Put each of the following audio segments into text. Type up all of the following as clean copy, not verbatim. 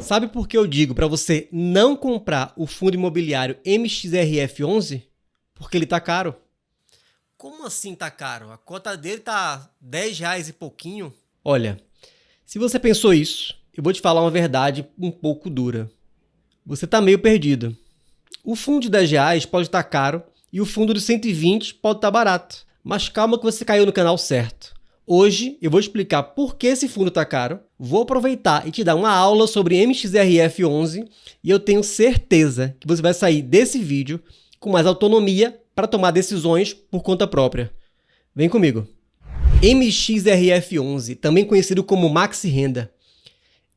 Sabe por que eu digo para você não comprar o fundo imobiliário MXRF11? Porque ele tá caro. Como assim tá caro? A cota dele tá R$10 e pouquinho. Olha, se você pensou isso, eu vou te falar uma verdade um pouco dura. Você tá meio perdido. O fundo de R$10 pode estar caro e o fundo de 120 pode estar barato. Mas calma que você caiu no canal certo. Hoje eu vou explicar por que esse fundo está caro, vou aproveitar e te dar uma aula sobre MXRF11 e eu tenho certeza que você vai sair desse vídeo com mais autonomia para tomar decisões por conta própria. Vem comigo. MXRF11, também conhecido como Maxi Renda.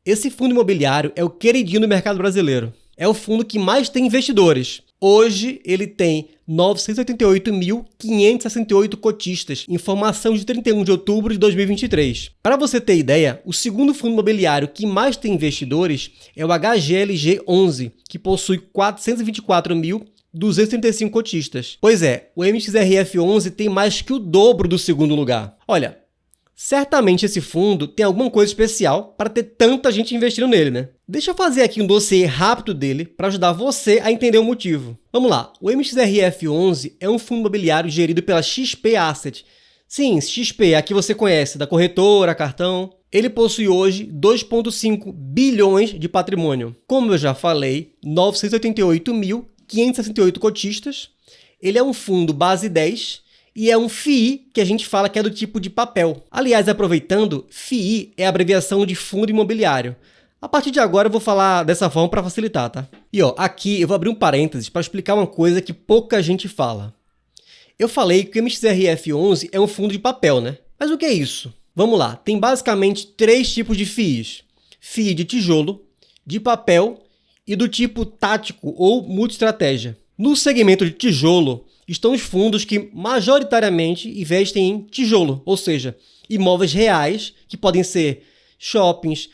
Esse fundo imobiliário é o queridinho do mercado brasileiro. É o fundo que mais tem investidores. Hoje ele tem 988.568 cotistas, informação de 31 de outubro de 2023. Para você ter ideia, o segundo fundo imobiliário que mais tem investidores é o HGLG11, que possui 424.235 cotistas. Pois é, o MXRF11 tem mais que o dobro do segundo lugar. Olha, certamente esse fundo tem alguma coisa especial para ter tanta gente investindo nele, né? Deixa eu fazer aqui um dossiê rápido dele para ajudar você a entender o motivo. Vamos lá, o MXRF11 é um fundo imobiliário gerido pela XP Asset. Sim, XP, aqui você conhece, da corretora, cartão. Ele possui hoje 2,5 bilhões de patrimônio. Como eu já falei, 988.568 cotistas. Ele é um fundo base 10, e é um FII que a gente fala que é do tipo de papel. Aliás, aproveitando, FII é a abreviação de fundo imobiliário. A partir de agora eu vou falar dessa forma para facilitar, tá? E aqui eu vou abrir um parênteses para explicar uma coisa que pouca gente fala. Eu falei que o MXRF11 é um fundo de papel, né? Mas o que é isso? Vamos lá, tem basicamente 3 tipos de FIIs. FII de tijolo, de papel e do tipo tático ou multiestratégia. No segmento de tijolo, estão os fundos que majoritariamente investem em tijolo, ou seja, imóveis reais, que podem ser shoppings,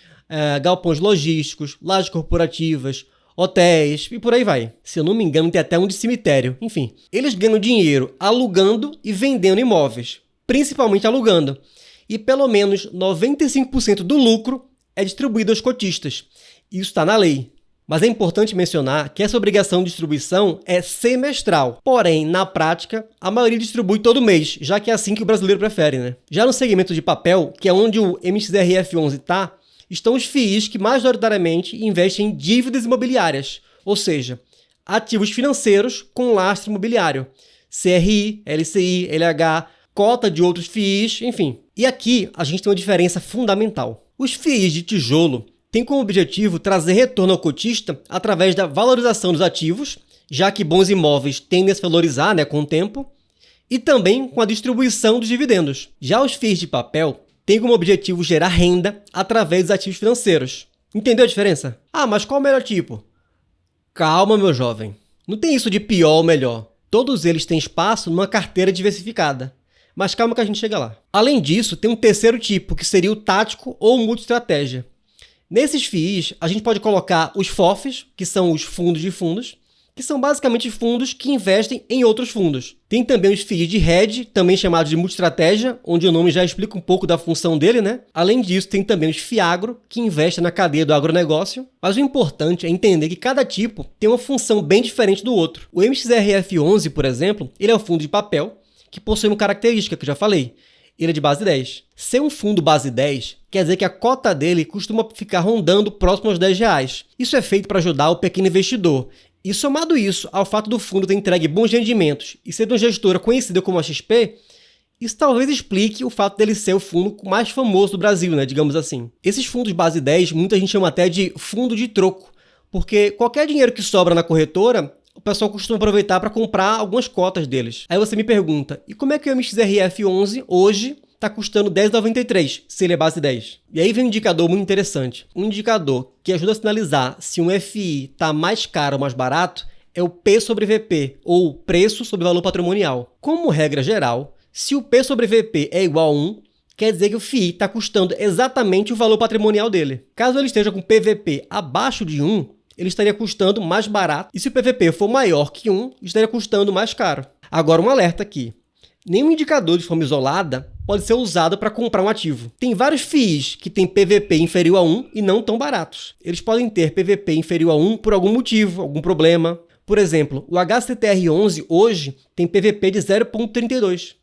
galpões logísticos, lajes corporativas, hotéis e por aí vai. Se eu não me engano, tem até um de cemitério. Enfim, eles ganham dinheiro alugando e vendendo imóveis, principalmente alugando. E pelo menos 95% do lucro é distribuído aos cotistas. Isso está na lei. Mas é importante mencionar que essa obrigação de distribuição é semestral. Porém, na prática, a maioria distribui todo mês, já que é assim que o brasileiro prefere, né? Já no segmento de papel, que é onde o MXRF11 está, estão os FIIs que majoritariamente investem em dívidas imobiliárias, ou seja, ativos financeiros com lastro imobiliário, CRI, LCI, LH, cota de outros FIIs, enfim. E aqui a gente tem uma diferença fundamental. Os FIIs de tijolo têm como objetivo trazer retorno ao cotista através da valorização dos ativos, já que bons imóveis tendem a se valorizar, com o tempo, e também com a distribuição dos dividendos. Já os FIIs de papel têm como objetivo gerar renda através dos ativos financeiros. Entendeu a diferença? Ah, mas qual é o melhor tipo? Calma, meu jovem. Não tem isso de pior ou melhor. Todos eles têm espaço numa carteira diversificada. Mas calma que a gente chega lá. Além disso, tem um terceiro tipo, que seria o tático ou multiestratégia. Nesses FIIs, a gente pode colocar os FOFs, que são os fundos de fundos, que são basicamente fundos que investem em outros fundos. Tem também os FIIs de hedge, também chamados de multiestratégia, onde o nome já explica um pouco da função dele, né? Além disso, tem também os FIAGRO, que investem na cadeia do agronegócio. Mas o importante é entender que cada tipo tem uma função bem diferente do outro. O MXRF11, por exemplo, ele é um fundo de papel, que possui uma característica que eu já falei. Ele é de base 10. Ser um fundo base 10 quer dizer que a cota dele costuma ficar rondando próximo aos R$10. Isso é feito para ajudar o pequeno investidor. E somado isso ao fato do fundo ter entregue bons rendimentos e ser de uma gestora conhecida como a XP, isso talvez explique o fato dele ser o fundo mais famoso do Brasil, digamos assim. Esses fundos base 10, muita gente chama até de fundo de troco, porque qualquer dinheiro que sobra na corretora, o pessoal costuma aproveitar para comprar algumas cotas deles. Aí você me pergunta, e como é que o MXRF11 hoje está custando R$10,93, se ele é base 10? E aí vem um indicador muito interessante. Um indicador que ajuda a sinalizar se um FI está mais caro ou mais barato é o P sobre VP, ou preço sobre valor patrimonial. Como regra geral, se o P sobre VP é igual a 1, quer dizer que o FII está custando exatamente o valor patrimonial dele. Caso ele esteja com PVP abaixo de 1, ele estaria custando mais barato, e se o PVP for maior que 1, estaria custando mais caro. Agora um alerta aqui. Nenhum indicador de forma isolada pode ser usado para comprar um ativo. Tem vários FIIs que têm PVP inferior a 1 e não tão baratos. Eles podem ter PVP inferior a 1 por algum motivo, algum problema. Por exemplo, o HCTR11 hoje tem PVP de 0,32.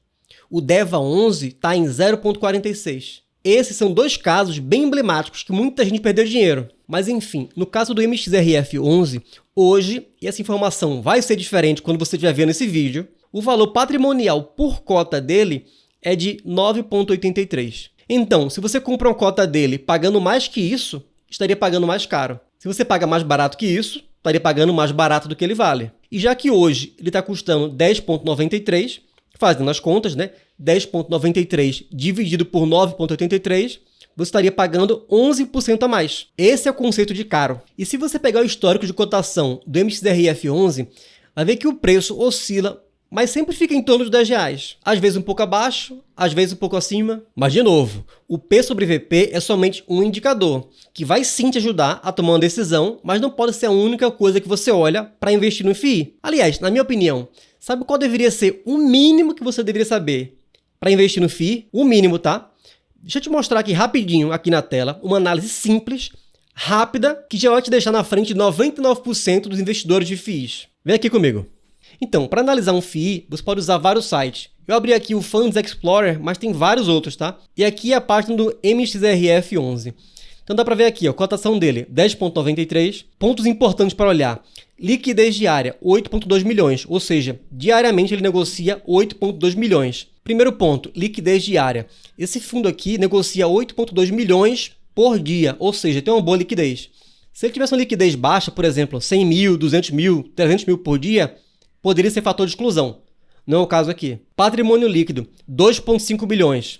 O DEVA11 está em 0,46. Esses são dois casos bem emblemáticos que muita gente perdeu dinheiro. Mas enfim, no caso do MXRF11, hoje, e essa informação vai ser diferente quando você estiver vendo esse vídeo, o valor patrimonial por cota dele é de 9,83. Então, se você compra uma cota dele pagando mais que isso, estaria pagando mais caro. Se você paga mais barato que isso, estaria pagando mais barato do que ele vale. E já que hoje ele está custando 10,93, fazendo as contas, né? 10,93 dividido por 9,83, você estaria pagando 11% a mais. Esse é o conceito de caro. E se você pegar o histórico de cotação do MXRF11, vai ver que o preço oscila, mas sempre fica em torno de R$10. Às vezes um pouco abaixo, às vezes um pouco acima. Mas, de novo, o P sobre VP é somente um indicador, que vai sim te ajudar a tomar uma decisão, mas não pode ser a única coisa que você olha para investir no FII. Aliás, na minha opinião, sabe qual deveria ser o mínimo que você deveria saber para investir no FII? O mínimo, tá? Deixa eu te mostrar aqui rapidinho, aqui na tela, uma análise simples, rápida, que já vai te deixar na frente de 99% dos investidores de FIIs. Vem aqui comigo. Então, para analisar um FII, você pode usar vários sites. Eu abri aqui o Funds Explorer, mas tem vários outros, tá? E aqui é a página do MXRF11. Então dá para ver aqui, ó, a cotação dele, 10,93. Pontos importantes para olhar. Liquidez diária, 8,2 milhões, ou seja, diariamente ele negocia 8,2 milhões. Primeiro ponto, liquidez diária. Esse fundo aqui negocia 8,2 milhões por dia, ou seja, tem uma boa liquidez. Se ele tivesse uma liquidez baixa, por exemplo, 100 mil, 200 mil, 300 mil por dia, poderia ser fator de exclusão. Não é o caso aqui. Patrimônio líquido, 2,5 bilhões.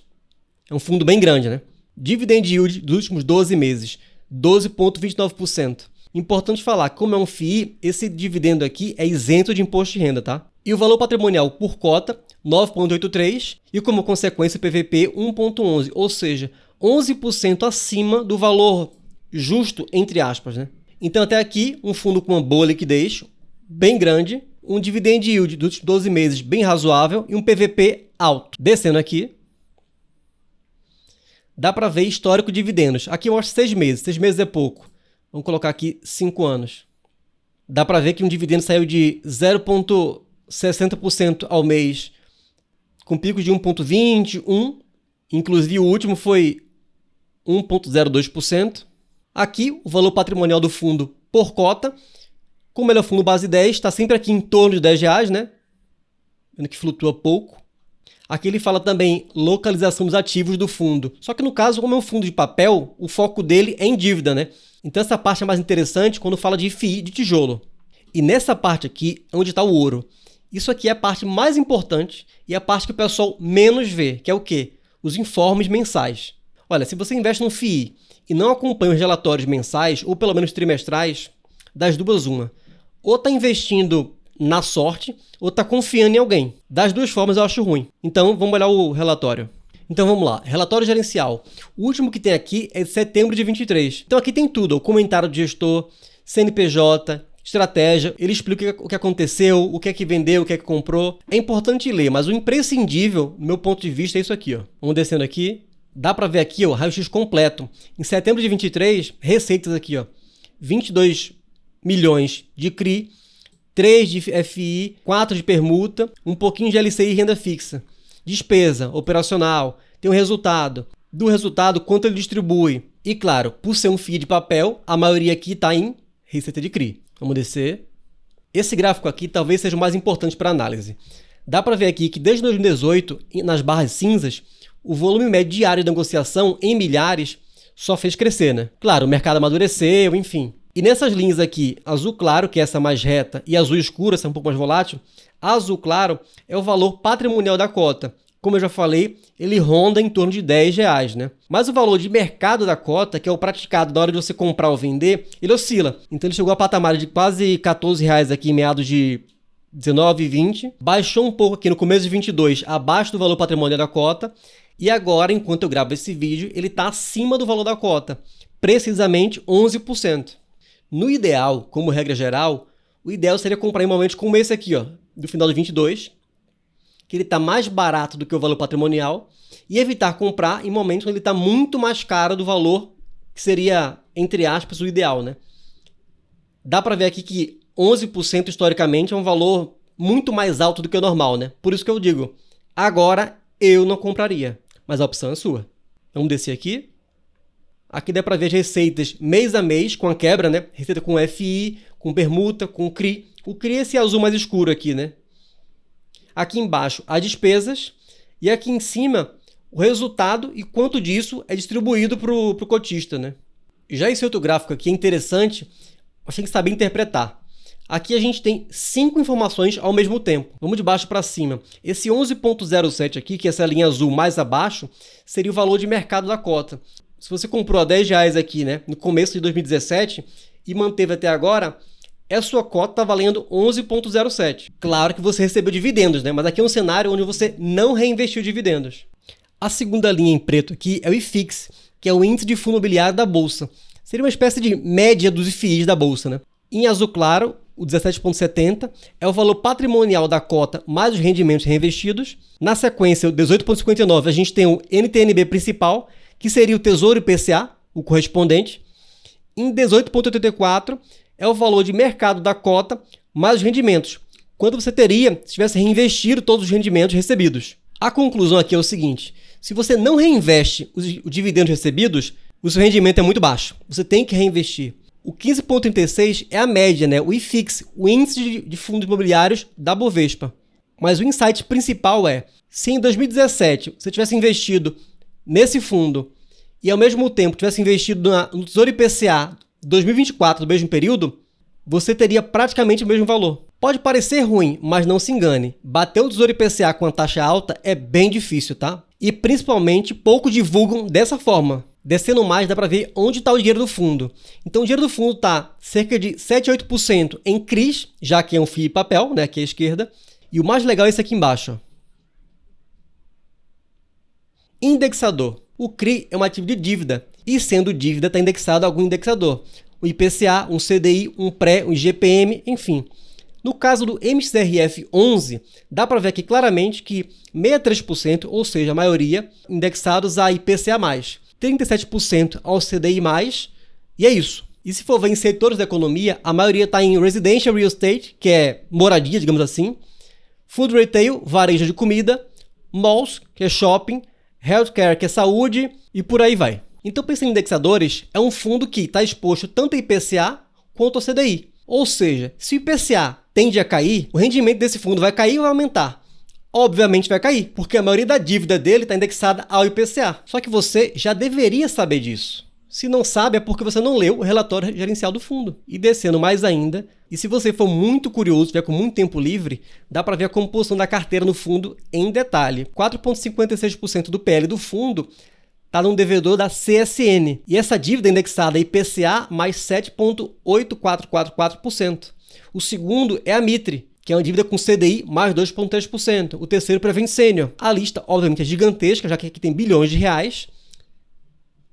É um fundo bem grande, né? Dividend yield dos últimos 12 meses, 12,29%. Importante falar, como é um FII, esse dividendo aqui é isento de imposto de renda, tá? E o valor patrimonial por cota, 9,83, e como consequência PVP 1,11, ou seja, 11% acima do valor justo, entre aspas, né? Então até aqui, um fundo com uma boa liquidez, bem grande, um dividend yield dos últimos 12 meses bem razoável e um PVP alto. Descendo aqui, dá para ver histórico de dividendos. Aqui mostra 6 meses, 6 meses é pouco. Vamos colocar aqui 5 anos. Dá para ver que um dividendo saiu de 0,60% ao mês, com picos de 1,20%, 1%. Inclusive o último foi 1,02%. Aqui o valor patrimonial do fundo por cota. Como ele é o fundo base 10, está sempre aqui em torno de R$10, né? Vendo que flutua pouco. Aqui ele fala também localização dos ativos do fundo. Só que no caso, como é um fundo de papel, o foco dele é em dívida, né? Então essa parte é mais interessante quando fala de FII de tijolo. E nessa parte aqui é onde está o ouro. Isso aqui é a parte mais importante e a parte que o pessoal menos vê, que é o quê? Os informes mensais. Olha, se você investe num FII e não acompanha os relatórios mensais, ou pelo menos trimestrais, das duas uma. Ou está investindo na sorte, ou está confiando em alguém. Das duas formas eu acho ruim. Então, vamos olhar o relatório. Então, vamos lá. Relatório gerencial. O último que tem aqui é de setembro de 23. Então, aqui tem tudo. O comentário do gestor, CNPJ, estratégia. Ele explica o que aconteceu, o que é que vendeu, o que é que comprou. É importante ler, mas o imprescindível, do meu ponto de vista, é isso aqui, ó. Vamos descendo aqui. Dá para ver aqui, ó, raio-x completo. Em setembro de 23, receitas aqui, ó. 22 milhões de CRI, 3 de FI, 4 de permuta, um pouquinho de LCI e renda fixa. Despesa operacional, tem um resultado. Do resultado, quanto ele distribui. E claro, por ser um FII de papel, a maioria aqui está em receita de CRI. Vamos descer. Esse gráfico aqui talvez seja o mais importante para análise. Dá para ver aqui que desde 2018, nas barras cinzas, o volume médio diário de negociação em milhares só fez crescer, né? Claro, o mercado amadureceu, enfim. E nessas linhas aqui, azul claro, que é essa mais reta, e azul escuro, essa é um pouco mais volátil, azul claro é o valor patrimonial da cota. Como eu já falei, ele ronda em torno de R$10, né? Mas o valor de mercado da cota, que é o praticado na hora de você comprar ou vender, ele oscila. Então ele chegou a patamar de quase R$14 aqui em meados de 19 e 20, baixou um pouco aqui no começo de 22, abaixo do valor patrimonial da cota, e agora, enquanto eu gravo esse vídeo, ele está acima do valor da cota, precisamente 11%. No ideal, como regra geral, o ideal seria comprar em momentos como esse aqui, ó, do final de 22, que ele está mais barato do que o valor patrimonial e evitar comprar em momentos onde ele está muito mais caro do valor que seria, entre aspas, o ideal, né? Dá para ver aqui que 11% historicamente é um valor muito mais alto do que o normal, né? Por isso que eu digo, agora eu não compraria, mas a opção é sua. Vamos descer aqui. Aqui dá para ver as receitas mês a mês com a quebra, né? Receita com FI, com permuta, com CRI. O CRI é esse azul mais escuro aqui, né? Aqui embaixo as despesas e aqui em cima o resultado e quanto disso é distribuído para o cotista, né? Já esse outro gráfico aqui é interessante, mas tem que saber interpretar. Aqui a gente tem 5 informações ao mesmo tempo. Vamos de baixo para cima. Esse 11,07 aqui, que é essa linha azul mais abaixo, seria o valor de mercado da cota. Se você comprou a R$10 aqui, né, no começo de 2017 e manteve até agora, a sua cota está valendo 11,07. Claro que você recebeu dividendos, né, mas aqui é um cenário onde você não reinvestiu dividendos. A segunda linha em preto aqui é o IFIX, que é o índice de fundo imobiliário da Bolsa. Seria uma espécie de média dos IFIs da Bolsa, né? Em azul claro, o 17,70 é o valor patrimonial da cota mais os rendimentos reinvestidos. Na sequência, o 18,59, a gente tem o NTNB principal, que seria o Tesouro IPCA, o correspondente. Em 18,84 é o valor de mercado da cota mais os rendimentos, quanto você teria se tivesse reinvestido todos os rendimentos recebidos. A conclusão aqui é o seguinte, se você não reinveste os dividendos recebidos, o seu rendimento é muito baixo, você tem que reinvestir. O 15,36 é a média, né? O IFIX, o índice de fundos imobiliários da Bovespa. Mas o insight principal é, se em 2017 você tivesse investido nesse fundo e ao mesmo tempo tivesse investido no Tesouro IPCA 2024, do mesmo período, você teria praticamente o mesmo valor. Pode parecer ruim, mas não se engane. Bater o Tesouro IPCA com a taxa alta é bem difícil, tá? E principalmente pouco divulgam dessa forma. Descendo mais dá para ver onde está o dinheiro do fundo. Então o dinheiro do fundo está cerca de 7 a 8% em CRIs, já que é um FII papel, né, aqui à esquerda. E o mais legal é esse aqui embaixo. Ó. Indexador. O CRI é um ativo de dívida e sendo dívida está indexado a algum indexador. O IPCA, um CDI, um pré, um IGPM, enfim. No caso do MXRF11, dá para ver aqui claramente que 63%, ou seja, a maioria, indexados a IPCA+. 37% ao CDI+, e é isso. E se for ver em setores da economia, a maioria está em Residential Real Estate, que é moradia, digamos assim, Food Retail, varejo de comida, Malls, que é shopping, Healthcare, que é saúde, e por aí vai. Então, pensando em indexadores, é um fundo que está exposto tanto a IPCA quanto ao CDI. Ou seja, se o IPCA tende a cair, o rendimento desse fundo vai cair ou vai aumentar? Obviamente vai cair, porque a maioria da dívida dele está indexada ao IPCA. Só que você já deveria saber disso. Se não sabe, é porque você não leu o relatório gerencial do fundo. E descendo mais ainda, e se você for muito curioso, tiver com muito tempo livre, dá para ver a composição da carteira no fundo em detalhe. 4,56% do PL do fundo está num devedor da CSN. E essa dívida é indexada a IPCA mais 7,8444%. O segundo é a Mitre, que é uma dívida com CDI mais 2,3%. O terceiro, Prevent Senior. A lista, obviamente, é gigantesca, já que aqui tem bilhões de reais.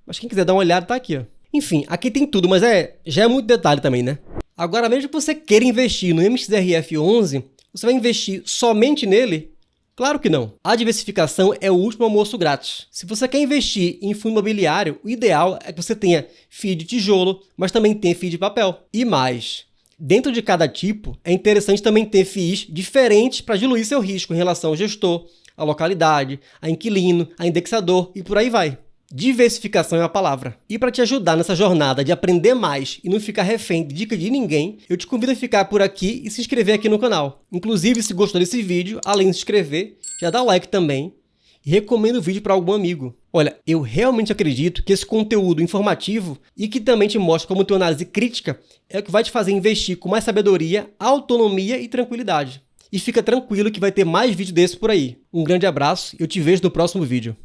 Mas quem quiser dar uma olhada, tá aqui. Ó. Enfim, aqui tem tudo, mas já é muito detalhe também, né? Agora, mesmo que você queira investir no MXRF11, você vai investir somente nele? Claro que não. A diversificação é o último almoço grátis. Se você quer investir em fundo imobiliário, o ideal é que você tenha FII de tijolo, mas também tenha FII de papel. E mais, dentro de cada tipo, é interessante também ter FIIs diferentes para diluir seu risco em relação ao gestor, à localidade, a inquilino, a indexador e por aí vai. Diversificação é a palavra. E para te ajudar nessa jornada de aprender mais e não ficar refém de dica de ninguém, eu te convido a ficar por aqui e se inscrever aqui no canal. Inclusive, se gostou desse vídeo, além de se inscrever, já dá o like também e recomenda o vídeo para algum amigo. Olha, eu realmente acredito que esse conteúdo informativo e que também te mostra como ter uma análise crítica é o que vai te fazer investir com mais sabedoria, autonomia e tranquilidade. E fica tranquilo que vai ter mais vídeo desse por aí. Um grande abraço e eu te vejo no próximo vídeo.